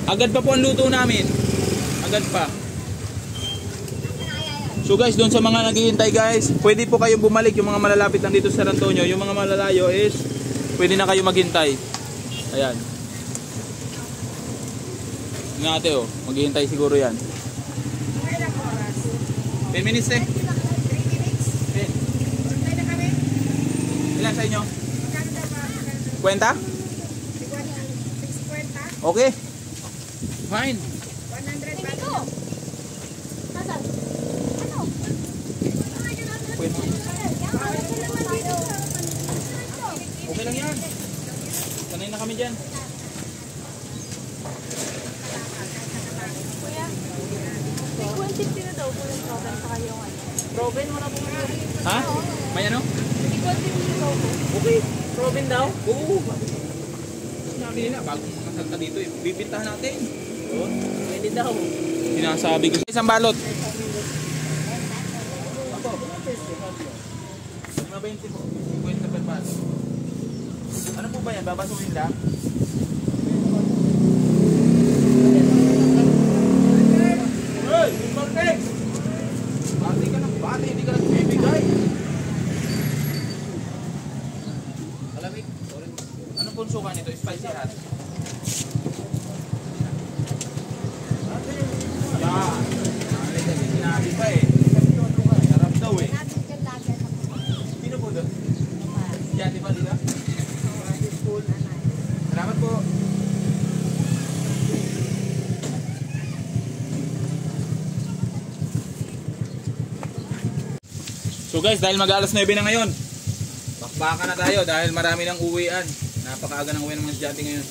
Agad pa po ang luto namin. Agad pa. So guys, doon sa mga naghihintay guys, pwede po kayong bumalik. Yung mga malalapit lang dito sa San Antonio. Yung mga malalayo is pwede na kayo maghintay. Ayan. Nga ate oh, maghihintay siguro yan. 10 minutes eh. 10. Ilan sa inyo? Kwenta? Okay. Fine. 100 ba? Okay lang yan. Sanay na kami dyan. Kuya, 150 na daw po yung Proven sa kayo. Proven mo na po. Ha? May ano? 150 daw po. Okay. Proven daw? Oo. Sinabi nila, bago makasal ka dito, bibintahan natin. Yun. Pwede daw. Sinasabi ko. Isang balot. 20 po. 50 per balot. Ano po ba yan? Babasuhin lang? Hey! Bate! Bate ka ng bate. Hindi ka nagbibigay. Alamig. Anong punsukan nito? Spicy hot. Yan. Nalay kasi sinabi pa eh. Sarap daw eh. Sino po doon? Yan, di ba dito? Salamat po. So guys, dahil mag-alas 9 na ngayon, bakbaka na tayo dahil marami ng uwian. Napakaaga ng uwi ng mga estudyante ngayon.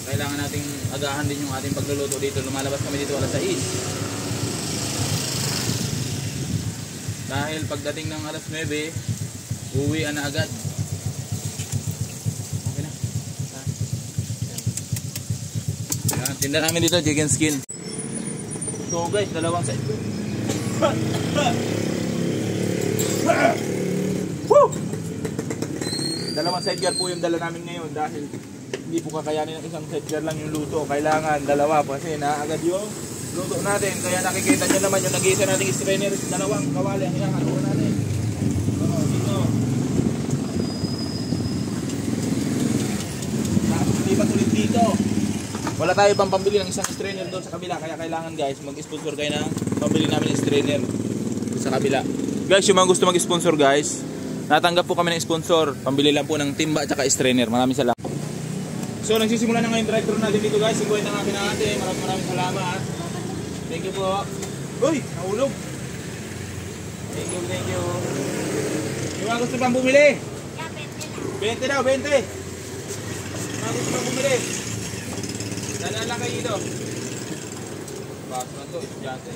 Kailangan nating agahan din yung ating pagluluto dito. Lumalabas kami dito alas 6. Dahil pagdating ng alas 9, uwian na agad. Okay na. Yan, tinda namin dito, chicken skin. So guys, dalawang side. Dalawang sidecar po yung dala namin ngayon dahil hindi po kakayanin ng isang sidecar lang yung luto. Kailangan dalawa kasi naagad yung luto natin. Kaya nakikita nyo naman yung nag-iisa nating strainer, dalawang kawali ang hinahaluan natin. Dito. Hindi pa tulit dito. Wala tayo pang pambili ng isang strainer doon sa kabila. Kaya kailangan guys mag-sponsor kayo ng pambili namin ng strainer sa kabila. Guys, yung mga gusto mag-sponsor guys, natanggap po kami ng sponsor. Pambili lang po ng timba at saka strainer. Maraming salamat. So nagsisimula na ngayon drive-thru natin dito guys. 50 na natin natin. Maraming salamat. Thank you po. Uy, nahulog. Thank you, thank you. Yung mga gusto pang bumili? 20 daw, 20. Mga gusto pang bumili? Dalaan lang kayo dito. Baso na to, estudyante.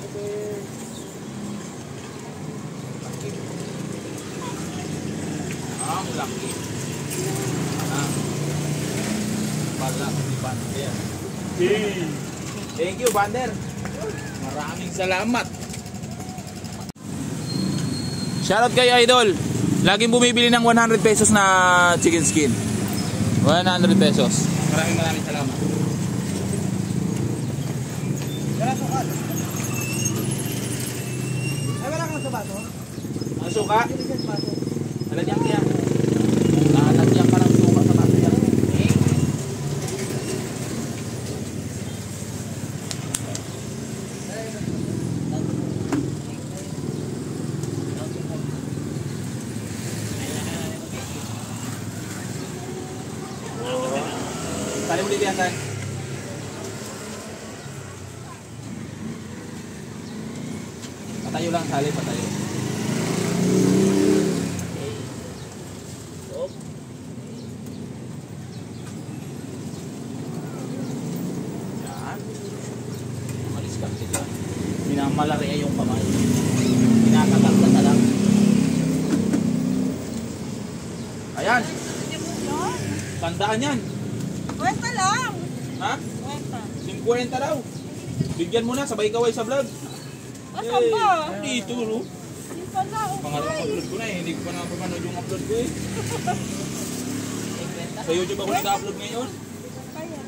Ang laki. Pala si Bander. Thank you, Bander. Maraming salamat. Shoutout kay Idol. Laging bumibili ng 100 pesos na chicken skin. 100 pesos. Maraming salamat. Wala suka. Ay, wala kang sabato? Ang suka? Sabato. Lalagyan niya. Lalagyan ka ng suka sa bato yan. Tali ulit yan, Tan. Patayo lang, sali, patayo. Minamalari yung kamay. Kinakatakta na lang. Ayan. Tandaan yan. Kwenta lang. Ha? Kwenta. 50 daw. Bigyan mo na, sabay kaway sa vlog. Asan ba? Dito, no? Hindi pa na. Pangalawang upload ko na eh. Hindi ko pa napapanood yung upload ko eh. Sa YouTube ako nag-upload ngayon. Kaya.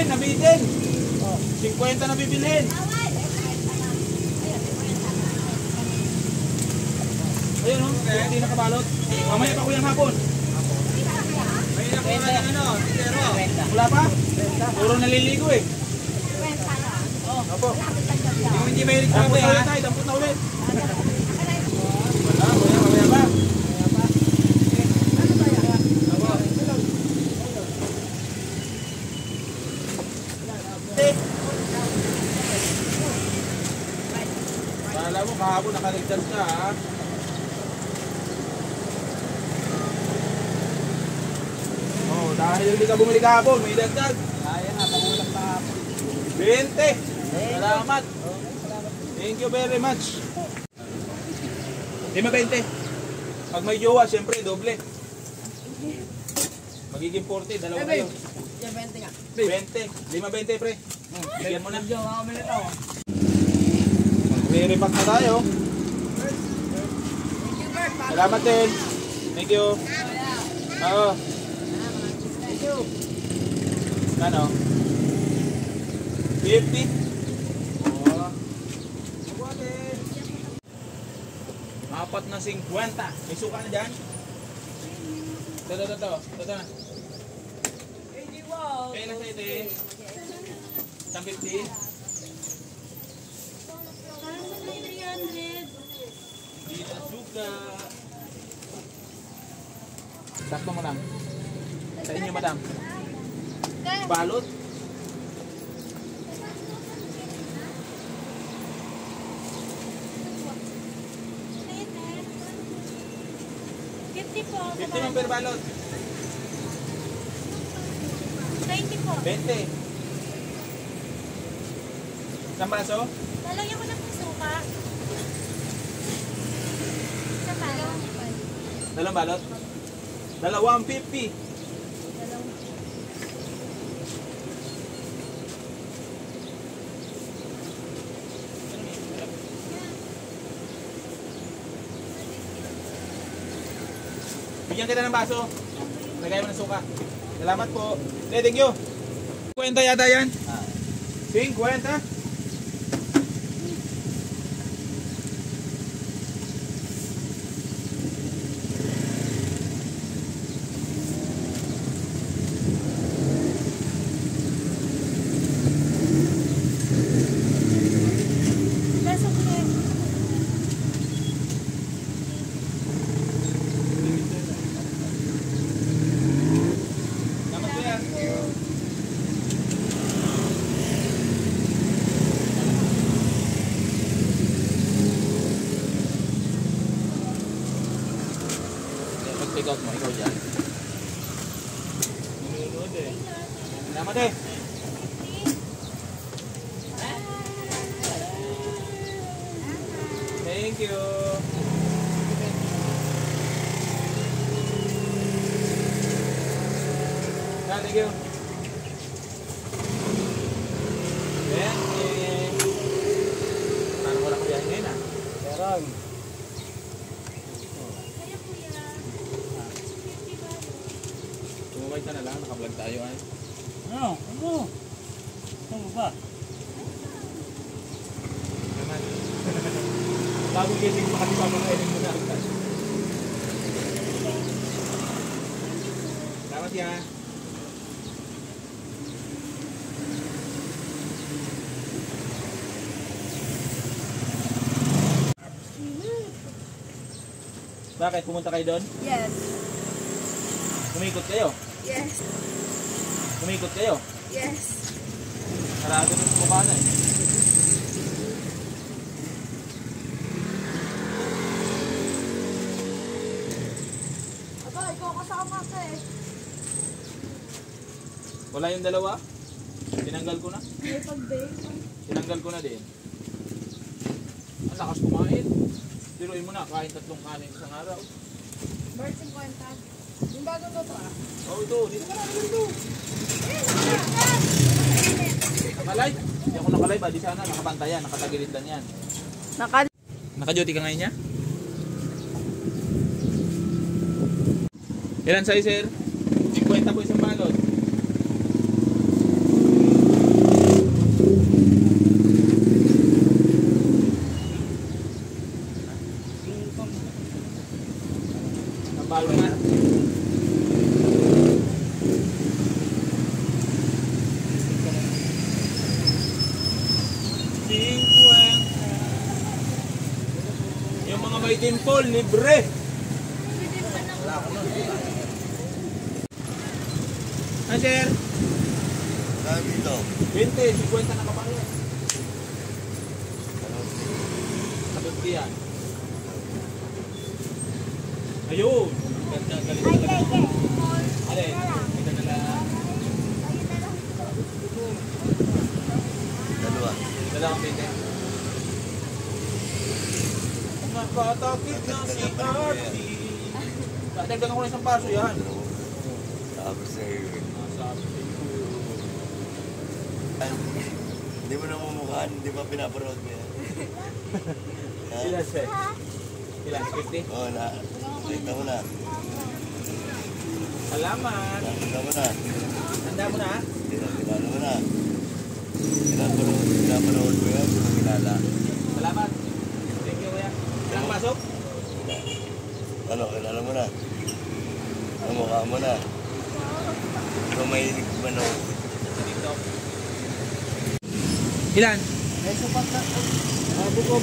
nabitin. 50 na bibilhin. Ayun o, hindi nakabalot. Mamaya pa kuyang hapon. May nakuha na ano, titero. Wala pa? Puro naliligo eh. Opo. Hindi may rin dampot na ulit tayo, dampot na ulit. Wala, mamaya pa. Kala mo kahapon nakaligtas ka ha. Oh, dahil hindi ka bumili kahapon, may dagdag. Kaya nga, pagulang pa ako. 20. Salamat. Thank you very much. 5-20. Pag may jowa, siyempre doble. Magiging 40, dalawa kayo. 20 nga. 20. 5-20 pre. Bigyan mo na. Jowa kami nito. Re-repack na tayo. Salamat din. Thank you. Oo. Thank you. Ano? 50. Oo. Apat na 50. May suka na dyan? Ito. Ito na. Kaya na sa ito eh. 150. Hindi na suka. Sakto mo lang. Sa inyo madam. Balot. Po. 50 man per balot. 20 po. 20. Isang baso? Lalagyan ko na po suka. Sa balot. Dalawang balot? 250. Bigyan kita ng baso. Lagay mo ng suka. Salamat po. Thank you. 50 yata yan? 50? Peso po. Salamat po yan. Mag-take out mo, ikaw dyan. Nanonood eh. Salamat eh. Thank you. Thank you. Paano ko lang kuyahin ngayon ah? Meron. Tumawag ka na lang, naka-vlog tayo ay. Ano? Ano? Ano ba? Naman. Bagong gising pa kasi papakainin mo na agad. Salamat yan. Bakit? Pumunta kayo doon? Yes. Umikot kayo? Yes. Umikot kayo? Yes. Sarado ng mukha na eh. Aba, ikaw kasama ka eh. Wala yung dalawa? Tinanggal ko na? May pag-bake. Tinanggal ko na din. Ang lakas kumain. Biruin mo na, kain 3 kanin isang araw. Bird 50. Yung bagong to ah. Oh, ito. Dito ka na. Dito. Nakalive? Hindi ako nakalive. Di sana. Nakapantayan. Nakatagilitan yan. Naka-duty ka ngayon niya? Ilan sa'yo, sir? 50 po isang balot. Swimming pool, libre. Hi, sir. Sabi dito. 20, 50 na kapalit. Kabutli yan. Ayun. Ganda, galing talaga. Alin? Ito na lang. Dalawa. Dalawang 20. Nakatakit na si Artie. Dagdagan ko na isang paso yan. Sabi sa iyo. Sabi ko. Hindi mo namumukhaan, hindi pa pinapanood mo yan. Ilan, sir? Ilan? 50? Oo na. Nakita mo na. Salamat. Nakita mo na. Handa mo na? Kilala mo na. Pinapanood mo yan, hindi mo kilala. Salamat. Thank you, kuya. Ilang pasok? Ano, kilala mo na. Ang mukha mo na. Ikaw mahilig manood. Dito. Ilan? Ay, supat na. Buko.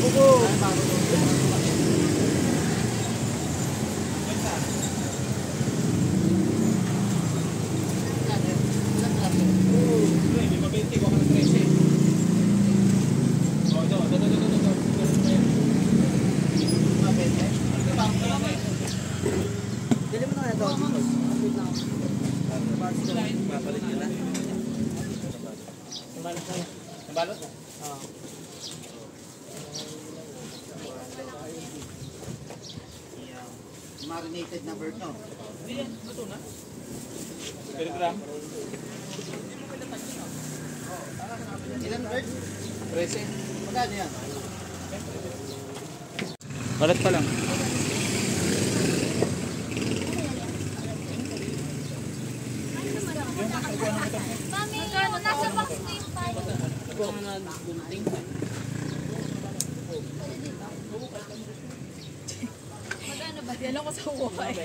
Hindi pa 20, kuha ka ng 13. Oh, ito. Dili mo na ito. Papalit nyo na. Nabalot? Marinated na bird, no? Hindi yan. Ito na. Per gram? Ilan bird? 13. Magkano yan? Balat pa lang. Mami, nasa box na yung tayo. Kung ano bunting. Magkano ba? Yan ako sa buhay.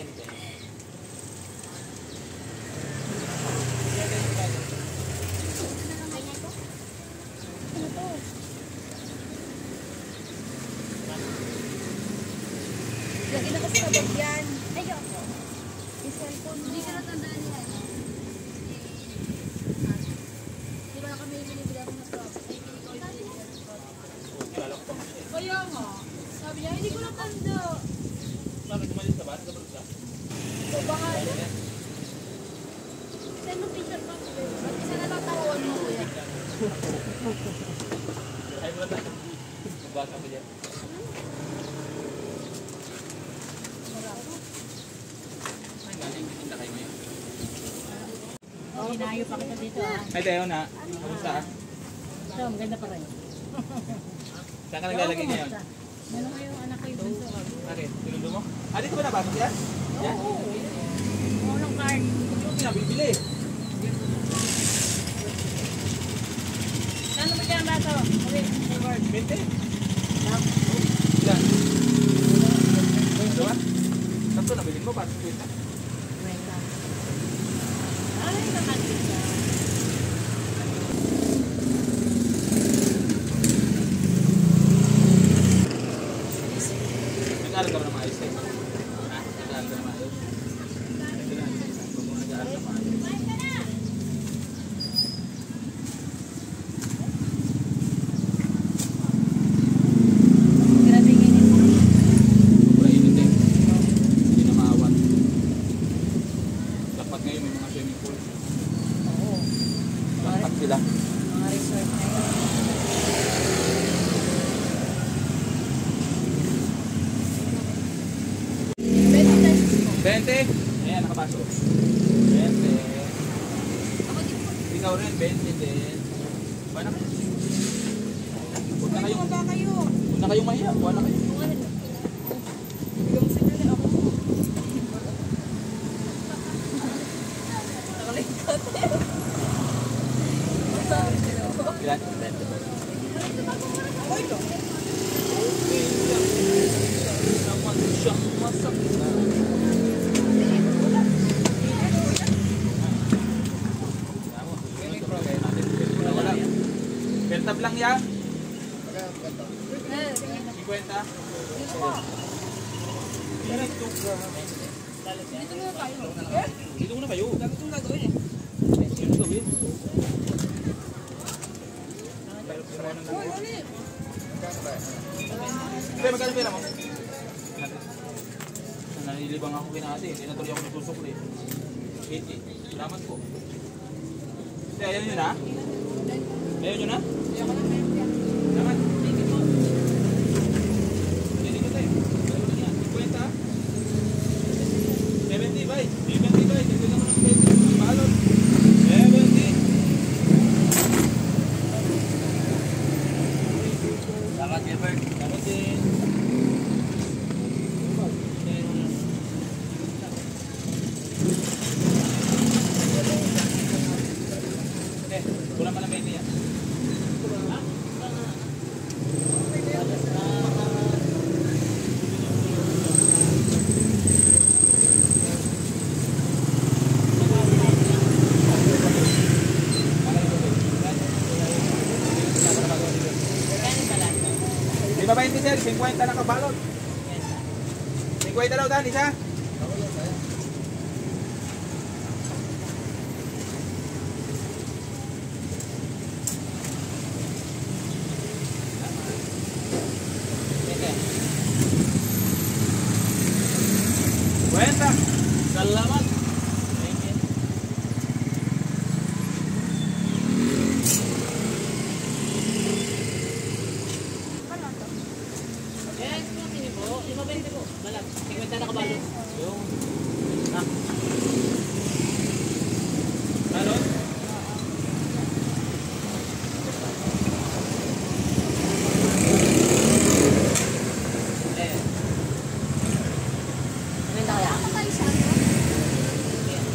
Lagi na kasi nabag yan. Ayoko. Yung cellphone mo. Hindi ka natandaan yan. Di ba kami binibili ako ng props? Ay, hindi ko yung kaya nga. Sabi niya, hindi ko natanda. Bakit umalis ka ba? Nagkabalot ka? So, bahala. Send mo picture pa. At isa na lang tawawan mo, kuya. Ay, wala na. Magbasa pa dyan. Ay, galing. Tinda kayo ngayon. Inayo pa kita dito, ah. Ay, tayo na. Kamusta ka? Ito, maganda pa rin. Saan ka naglalagay ngayon? Meron ko yung anak ko yung bunso. Bakit? Pinundo mo? Ah, dito ba nabasok yan? Yan? Unang card. Yung pinabibili. Saan mo dyan ba ito? Ulit, reward. 20? Ilan? Dalawa? Tatlo na bilhin mo para sa 20? Ay, nakakita. Nag-aaral ka ba na maayos eh? Ha? Nag-aaral ka na maayos? Ito na. Huwag mo nag-aaral na maayos. Grabe ganyan mo. Wala init eh. Hindi na maawat. Dapat ngayon may mga swimming pool. Oo. Dapat sila. Mga resort na yun. Bente? Ayan, nakapasok. 20. Ikaw rin, 20 din. Buwan na kayo. Huwag na kayong, huwag na kayong mahiya. Buwan na kayo. Ilan? 20. Naman siyang masakta. Bertab lang yan. 50. Dito na tayo. Dito muna kayo. Dami itong gagawin eh. Ano gawin? Uy, ulit. Pre, magkano pera mo? Nalilibang ako kinati. Hindi na tuloy ako nagsusukli. 80. Salamat po. Pre, ayaw nyo na? Ayaw nyo na? Ayaw ko lang meron yan. Salamat. Hindi ko tayo. Ayaw lang yan. 50 ah. 70 bay. 70 bay. Dito lang mo ng 20. Balot. 70. Salamat, Gilbert. Salamat din. Kulang pa ng 20 yan. Di ba 20 sir? 50 na kabalot. 50 daw Dan, isa? Cuenta. Salamat. Yes, hindi po. 5.20 po. Balag. 50 na kabalo. Yung. Ah. Balot? Ano kaya? Ano tayo sa ano?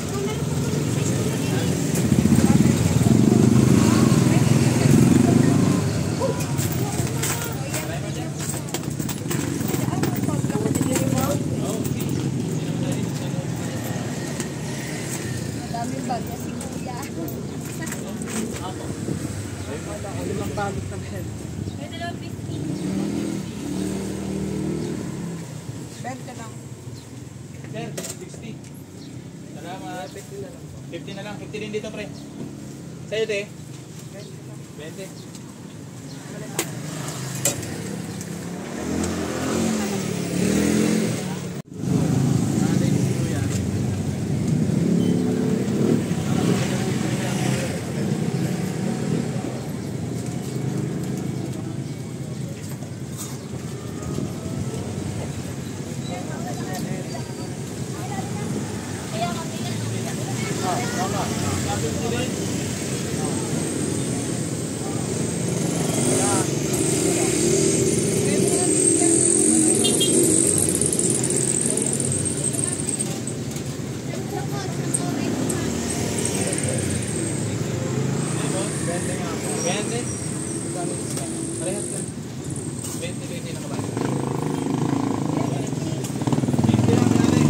Kung meron pa kung sa daming bag na si Kuya. Limang balot na men. May dalawang 50. 20 lang. Sir, 60. Salamat. 50 na lang. 50 na lang. 50 din dito, pre. Sa'yo, te? 20. Parehas ka. 20 na ka ba? 20 lang natin.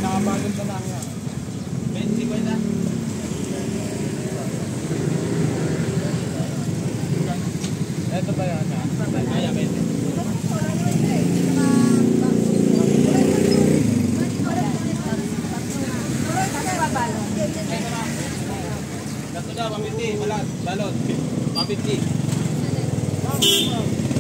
Nakabagot na lang yan. 20, 50. Ito ba yan? Kaya 20. Dato daw, 150. Balot. Balot. 150. 150.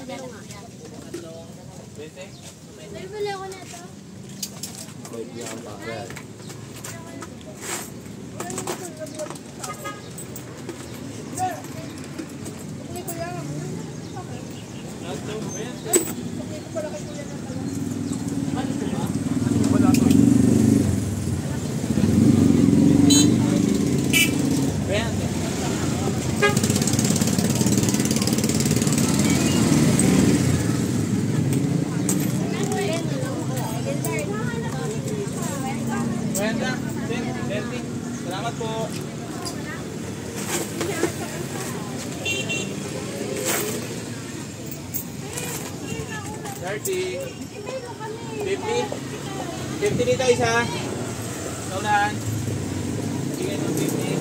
Dalawa nga. 20? Nabili ako na ito. Lato, 20. Salamat po. $30. 50. 50 dito isa. Saunahan. Bigay ng 50.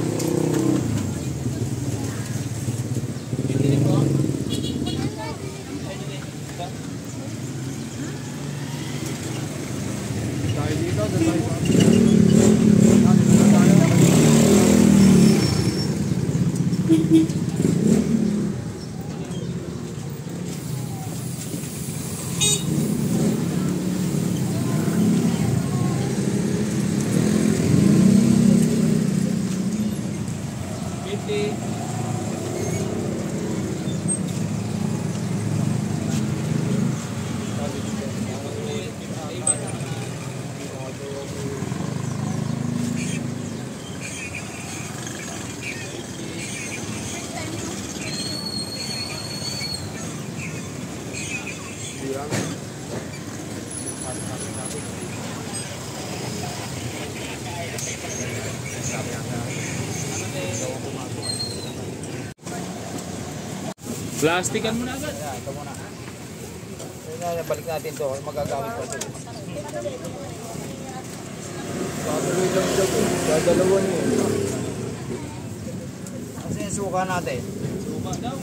50 din po. Tayo dito, doon tayo sa Plastikan mo na agad. Yan, ito muna. Kaya balik natin to, magagamit pa ito. Dadalawa niyo. Kasi yung suka natin. Suka daw.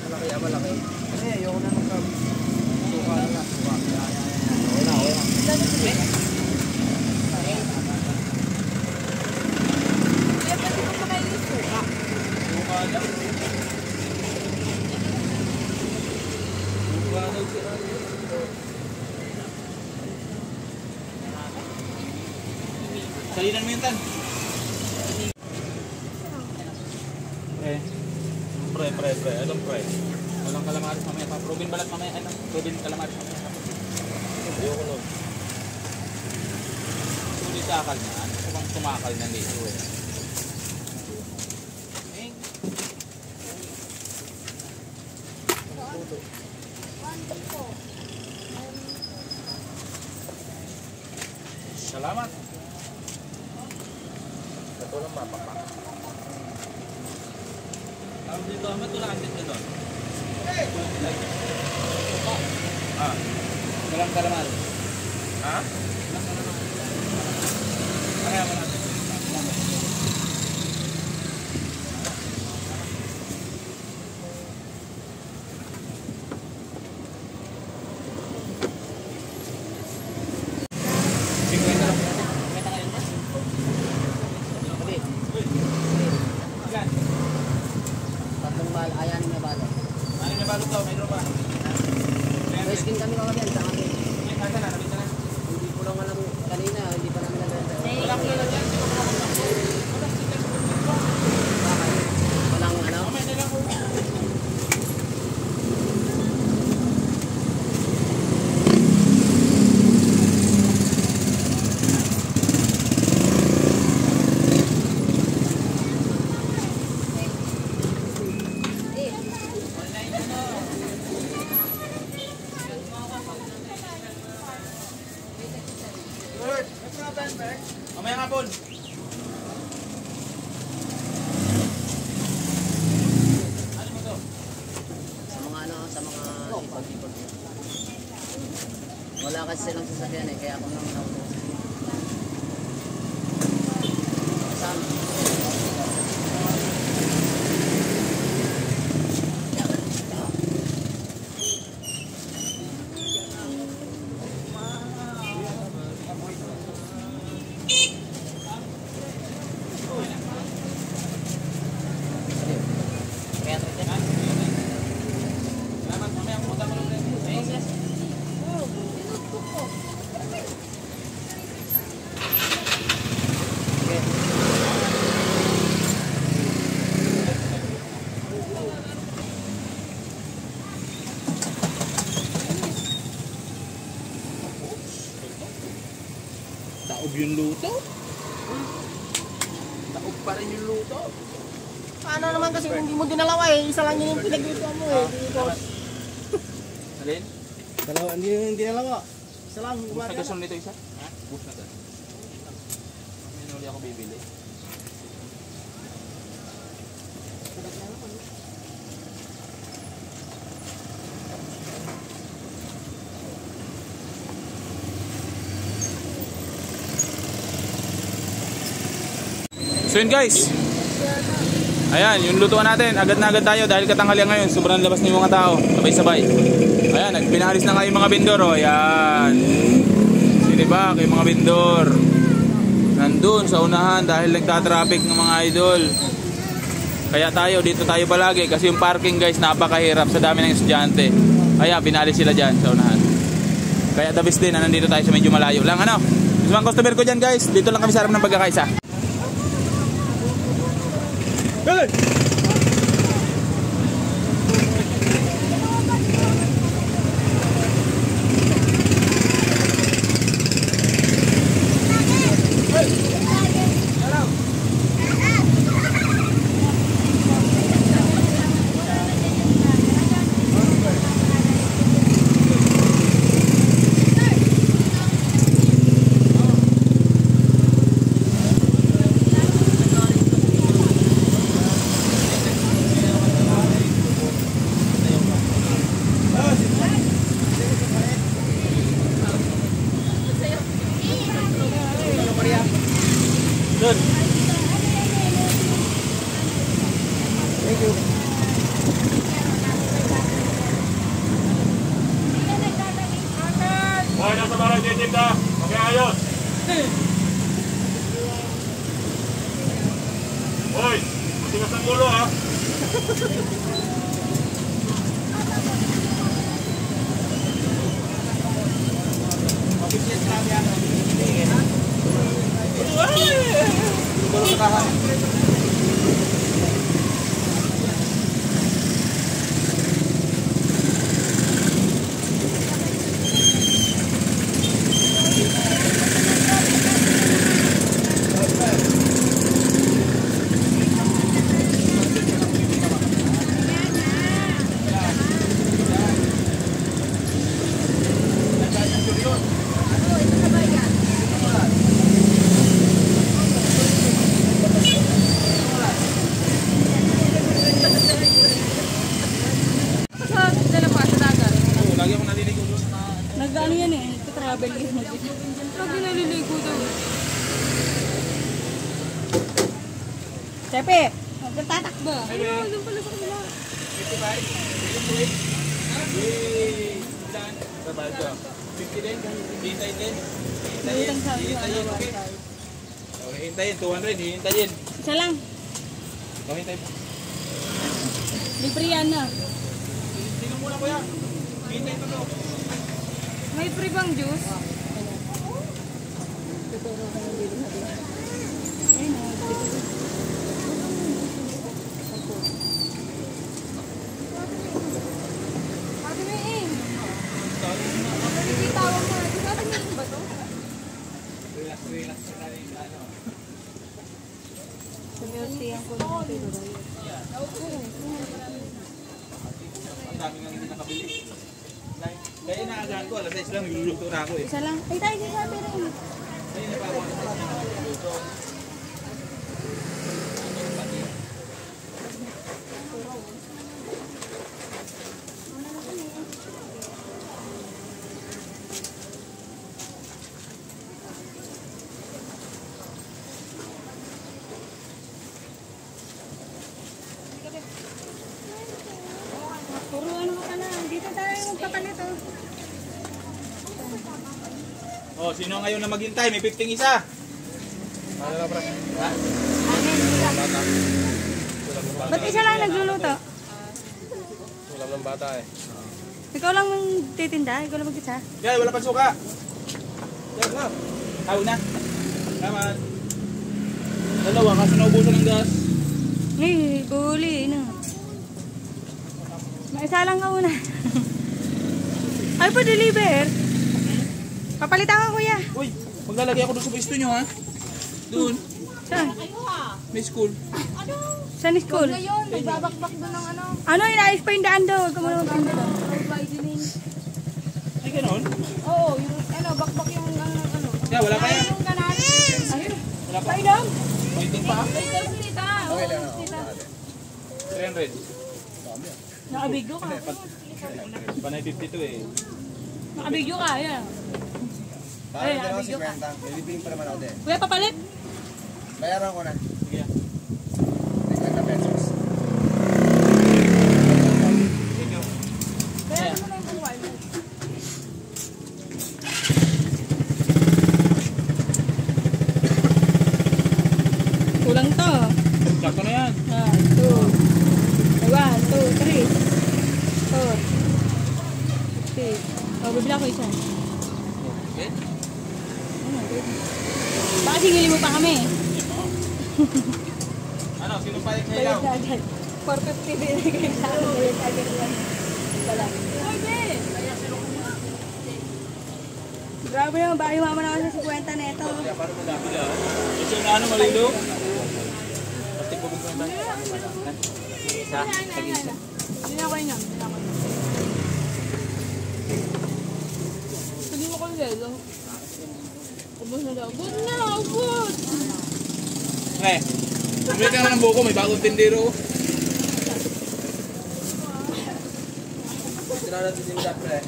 Malaki, malaki. Kasi ayoko na nung suka na lang. Suka. Okay na, okay na. Kaya pwede mo pa kayo yung suka. Suka daw. Suka daw siya. Salinan mo yung tan. Pre. Anong pre? Walang calamares mamaya pa. Rubin balat mamaya. Ano? Rubin calamares mamaya pa. Ayoko nun. Sulit sa akal na. Ano ko bang tumakal na dito eh? Salamat. Ito lang mapapak. Tawag dito, amat wala ang dito doon. Ah. Walang kalaman. Ha? Kaya mo natin. Tatlong bal, ayanin na balo. Ano yung balot daw? Mayroon ba? May skin kami mga yan sa akin. Nasa na? Nabita na? Hindi ko lang alam kanina, hindi pa namin nalala. Wala ko na dyan. Walang ano? Mamaya na lang ko. Mamaya nga po. Ano mo to? Sa mga ano, sa mga ipag-ipag. Wala kasi silang sasakyan eh, kaya ako nang nakuha. Saan? Taob yung luto. Taob pa rin yung luto. Paano naman kasi hindi mo dinalawa eh. Isa lang yun yung pinagluto mo eh. Alin? Dalawa, hindi dinalawa. Isa lang. Bus na gasol nito isa? Ha? Bus na gasol. May nuli ako bibili. So yun guys, ayan yung lutuan natin, agad na agad tayo dahil katanghalian ngayon, sobrang labas ng mga tao, sabay-sabay. Ayan, pinahalis na nga yung mga vendor, oh. Ayan, sinibak yung mga vendor nandun sa unahan dahil nagtatraffic ng mga idol. Kaya tayo, dito tayo palagi kasi yung parking guys, napakahirap sa dami ng estudyante. Ayan, pinahalis sila dyan sa unahan. Kaya the best din na nandito tayo sa medyo malayo lang, ano. Gusto mga customer ko dyan guys, dito lang kami sa harap ng pagkakaisa. Hey! Doon. Thank you. Hoy, nasa barang titim ka. Okay, ayos. Hoy, matigas ang ulo ha. Nag-ano yan eh, nagka-travel yun. Lagi naliligo daw. Chepe, magtatakbo. Ayun, doon pala sa kanila. 50 din, hihintayin din. Hihintayin, okay. Okay, hintayin, 200, hihintayin. Isa lang, Okay, hintayin pa. libre yan na. Sino muna kuya? Hihintayin pa to. May free bang juice? Ate mo eh. Hindi tawag mo. Di ba tingnan ba to? Relax na rin ano. Sabihan ko ng pero. Ang dami nga hindi nakabili. Kaya inaagahan ko, alas 6 lang, niluluto na ako eh. Isa lang. Ay tayo sabi rin. Kaya na pa ako alas 6 lang niluluto. Puro ano ka na. Dito tayo magpapalit oh. Oh, sino ngayon na maghintay? May 15 isa. Ano na bro? Ha? Bata. Ba't isa lang nagluluto? Wala ng bata eh. Ikaw lang titinda? Ikaw lang mag-isa? Kaya wala pang suka. Kaya na. Tawag na. Tama. Dalawa kasi naubusan ng gas. Eh, buli na. Maisa lang ka muna. Ay po, deliver. Papalitan ka kuya. Uy, Maglalagay ako doon sa pwesto nyo ha. Doon. Saan? May school. Saan school? Ngayon, nagbabakbak doon ng ano, Ano, inaayos pa yung daan doon. Huwag ka muna magpinda doon. road widening. Ay, ganon. Oo, yung ano, bakbak yung ano. Kaya wala kaya. Yung kanal. Ayun. Wala pa. Painom. Waiting pa. Wait, kasi tita. Oo, tita. 300. Nakabigyo ka. Panay 52 eh. Nakabigyo ka, yan. Ay, nakabigyo ka. Nilibing pa naman ako din. Kuya, papalit. Bayaran ko na. Sige. 50 pesos. Thank you. Kaya mo na yung buwan. Kulang to. Sakto na yan. 1, 2, 3, 4, 5. Oh, bibila ko isa. Okay. Baka singili mo pa kami. Ano, sino pa yung Bayad kailaw? na agad. 450 binigay sa akin. Bayad agad yan. Wala. Grabe naman, baka yumaman ako sa 50 na ito. Kaya parang madami na. Ito na ano, malilo? Plastic po ba? Isa? Tag-isa. Hindi na ako yun. Hindi mo ko yung lelo. Ubus na daw. Ubus na! Ubus! Okay. Bumili ka naman ng buko, may bagong tindero. Sila natin din dap pre.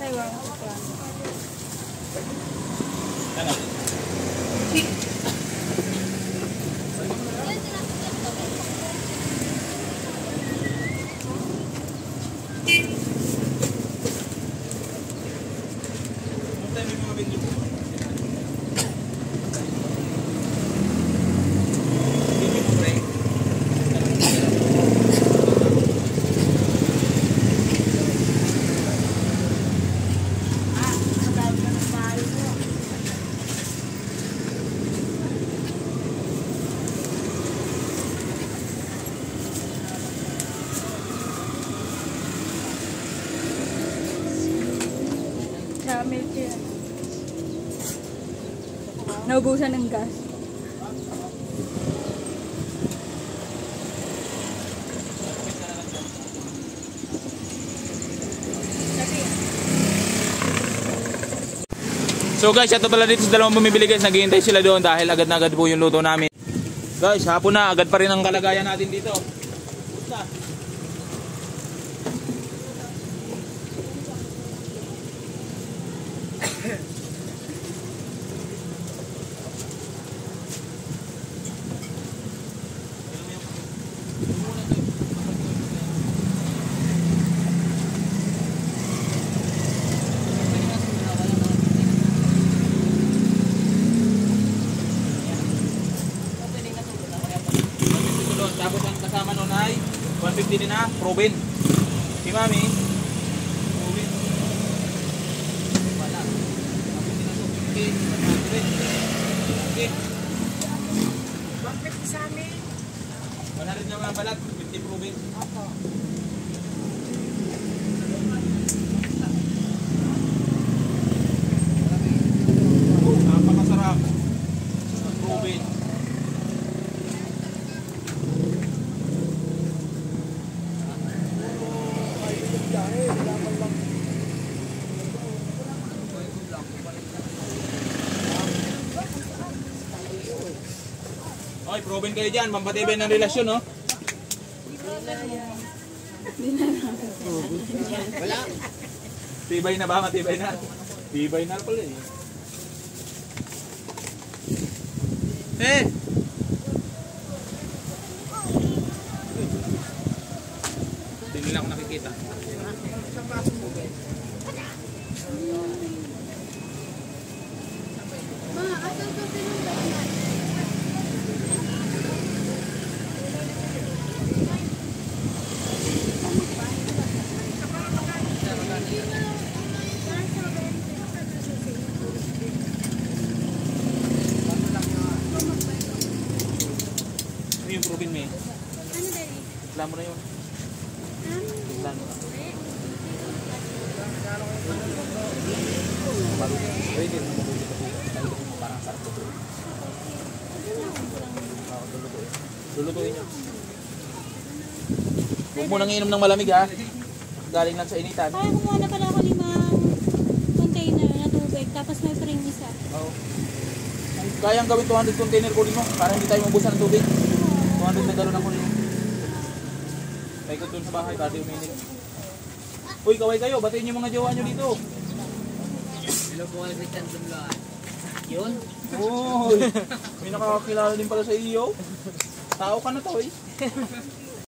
Ay, wow. Ano? Milk yan. Naubusan ng gas. So guys, ito pala dito sa dalawang bumibili guys, naghihintay sila doon dahil agad na agad po yung luto namin. Guys, hapon na, agad pa rin ang kalagayan natin dito. Basta. Tapos ang kasama nun ay 150 din na, Proven. Si Mami, Proven. Wala. 150 na to, 50, 100. Okay. 150 sa amin. 100 na mga balat, 50 Proven. Opo. Napakasarap. Proven. Oy, proven kayo dyan, pampatibay ng relasyon, no? Wala. Tibay na ba? Matibay na? Tibay na pala eh. Eh! Hindi nila ako nakikita. Ma, asan ka pinuntahan? Ano yung proven mo eh? Ano, Daddy? Tignan mo na yun. Tignan mo na. Pwede mo mabuti ka dito. Nalito mo parang sarap ito. Lulutuin nyo. Huwag mo nang inom ng malamig ha. Galing lang sa initan. Kaya kumuha na pala ako 5 container na tubig, tapos may spring isa. Oo. Kayang gawin 200 container kunin mo para hindi tayo mabusan ng tubig. 200 na galon ang kunin mo. Paikot dun sa bahay, pati uminit. Uy, kaway kayo. Batiin yung mga jowa nyo dito. Hello po kay Christian Dumlaan. Yun? Uy, may nakakakilala din pala sa iyo. Tao ka na to eh.